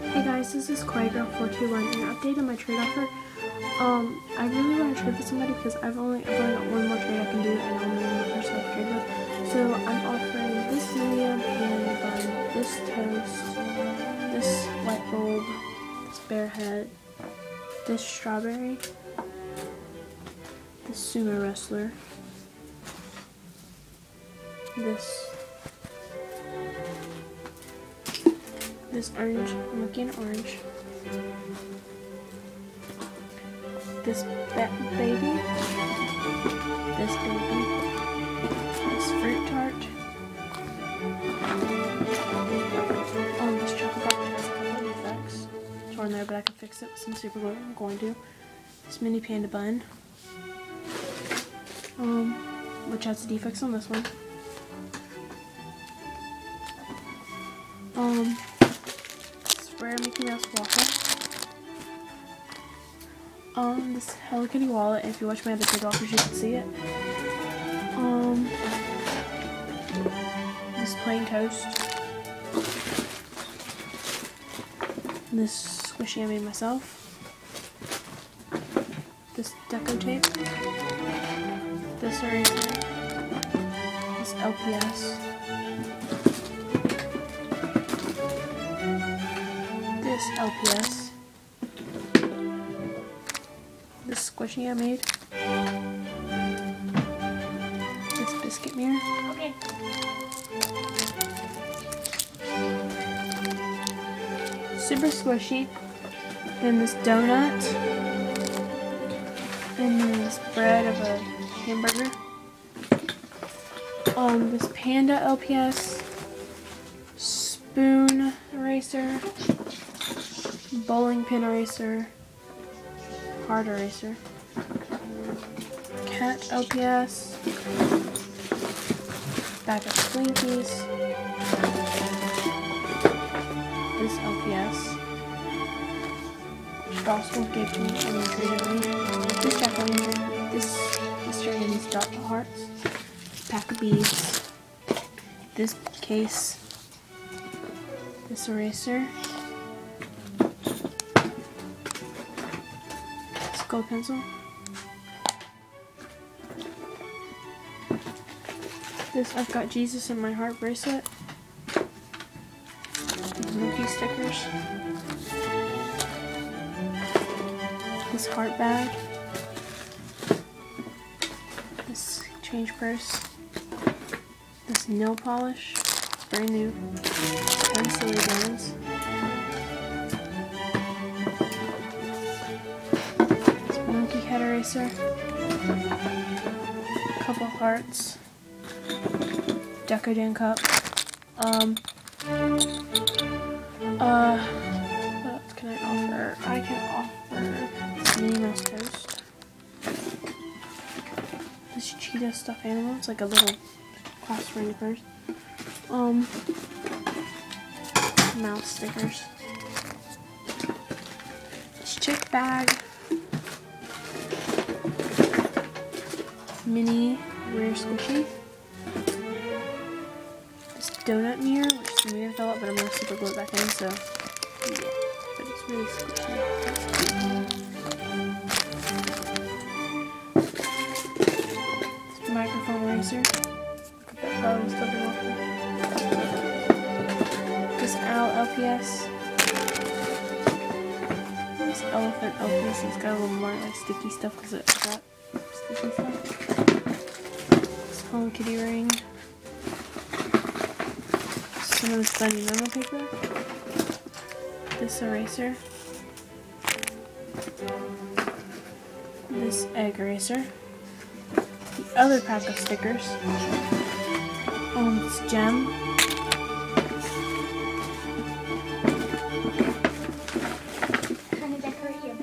Hey guys, this is KawaiiGirl421 and an update on my trade offer. I really want to trade with somebody because I've only got one more trade I can do and only one person I can trade with. So I'm offering this medium and this toast, this light bulb, this bear head, this strawberry, this sumo wrestler, this orange, I'm looking at orange, this baby, this fruit tart, this chocolate bar has a couple of defects. It's torn there, but I can fix it with some super glue. I'm going to. This mini panda bun, which has defects on this one. Rare Mickey Mouse waffle. This Hello Kitty wallet. If you watch my other trade offers, you can see it. This plain toast. This squishy I made myself. This deco tape. This eraser. This LPS. This LPS, this squishy I made, this biscuit mirror, okay. Super squishy, then this donut, and then this bread of a hamburger, this panda LPS, spoon eraser, bowling pin eraser, heart eraser, cat LPS, bag of Twinkies, this LPS, Strasbourg gave to me and treated me, this Jack Lantern, this Mr. Andy's dot hearts, pack of beads, this case, this eraser, gold pencil, this I've Got Jesus in My Heart bracelet, these Mookie stickers, this heart bag, this change purse, this nail polish, brand new, 10 silly bands, head eraser, couple hearts, Decadent cup, what else can I offer? I can offer this Minnie Mouse toast, this cheetah stuffed animal, it's like a little class for your purse, mouse stickers, this chick bag, mini rare squishy, this donut mirror, which is maybe fell out, but I'm going to super glue it back in, so yeah, but it's really squishy. This microphone eraser, look at that bottom still be working. This owl LPS, this elephant LPS, it's got a little more like sticky stuff because it's got sticky stuff. Hello Kitty ring, some of this bunny memo paper, this eraser, this egg eraser, the other pack of stickers, this gem,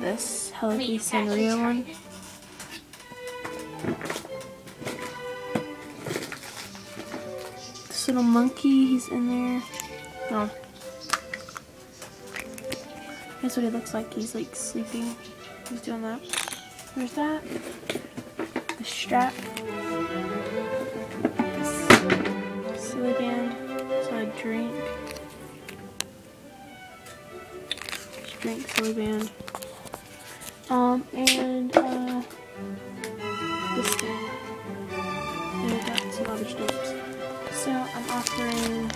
this Hello Kitty Sanrio one, little monkey, he's in there. Oh. That's what he looks like. He's like sleeping. He's doing that. There's that. The strap. This silly band. So a drink. drink soy band. This thing. And I got some other stamps. So I'm offering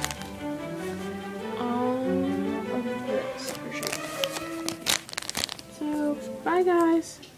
all of this for sure. So, bye guys!